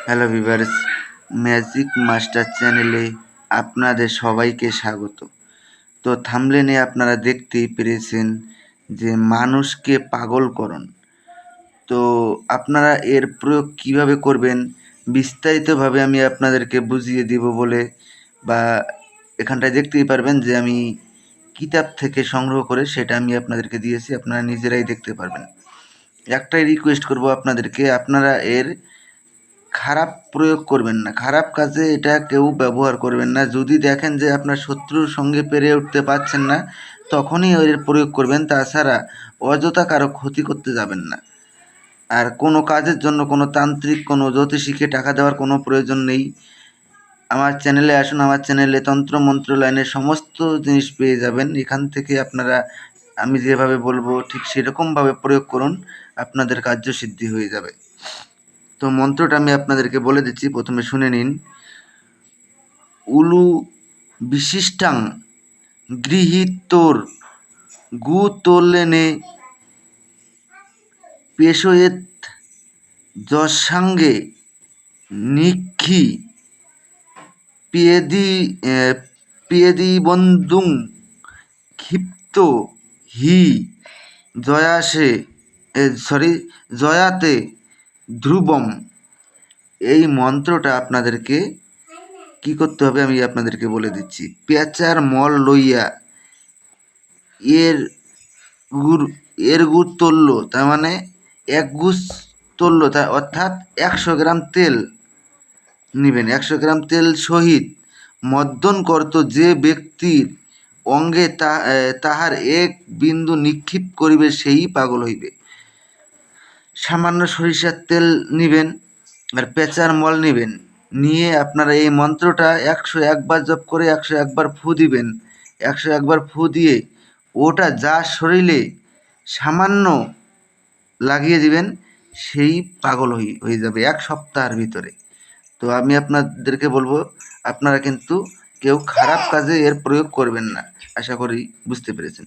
Hello viewers, magic master চ্যানেলে আপনাদের সবাইকে স্বাগত। তো থাম্বনেলে আপনারা দেখতেই পেরেছেন যে মানুষকে পাগলকরণ। তো আপনারা এর প্রয়োগ কিভাবে করবেন বিস্তারিতভাবে আমি আপনাদেরকে বুঝিয়ে দিব বলে, বা এখানটায় দেখতেই পারবেন যে আমি কিতাব থেকে সংগ্রহ করে সেটা আমি আপনাদেরকে দিয়েছি, আপনারা নিজেরাই দেখতে পারবেন। একটাই রিকোয়েস্ট করব আপনাদেরকে, আপনারা এর খারাপ প্রয়োগ করবেন না, খারাপ কাজে এটা কেউ ব্যবহার করবেন না। যদি দেখেন যে আপনার শত্রুর সঙ্গে পেরে উঠতে পারছেন না, তখনই এর প্রয়োগ করবেন। তাছাড়া অযথা কারো ক্ষতি করতে যাবেন না। আর কোনো কাজের জন্য কোনো তান্ত্রিক, কোনো জ্যোতিষীকে টাকা দেওয়ার কোনো প্রয়োজন নেই। আমার চ্যানেলে আসুন, আমার চ্যানেলে তন্ত্র মন্ত্র লাইনের সমস্ত জিনিস পেয়ে যাবেন। এখান থেকে আপনারা আমি যেভাবে বলবো ঠিক সেরকমভাবে প্রয়োগ করুন, আপনাদের কার্যসিদ্ধি হয়ে যাবে। তো মন্ত্রটা আমি আপনাদেরকে বলে দিচ্ছি, প্রথমে শুনে নিন। উলু বিশিষ্টাং গৃহীতোর গুতোলেনে পেশয়েত যশাঙ্গে নিক্ষি পেদি পেদিবন্দুং ক্ষিপ্ত হি জয়াসে জয়াতে ধ্রুবম। এই মন্ত্রটা আপনাদেরকে কি করতে হবে আমি আপনাদেরকে বলে দিচ্ছি। পেঁচার মল লইয়া এর গুড় এর গুড় তুলল, তার মানে এক গুছ তুলল, অর্থাৎ 100 গ্রাম তেল নেবেন। 100 গ্রাম তেল সহিত মর্দন করত যে ব্যক্তির অঙ্গে তাহার এক বিন্দু নিক্ষেপ করিবে সেই পাগল হইবে। সামান্য সরিষার তেল নেবেন আর পেঁচার মল নেবেন, নিয়ে আপনারা এই মন্ত্রটা 101 বার জপ করে 101 বার ফু দিবেন। 101 বার ফু দিয়ে ওটা যা শরীরে সামান্য লাগিয়ে দিবেন, সেই পাগল হয়ে যাবে 1 সপ্তাহের ভিতরে। তো আমি আপনাদেরকে বলবো, আপনারা কিন্তু কেউ খারাপ কাজে এর প্রয়োগ করবেন না। আশা করি বুঝতে পেরেছেন।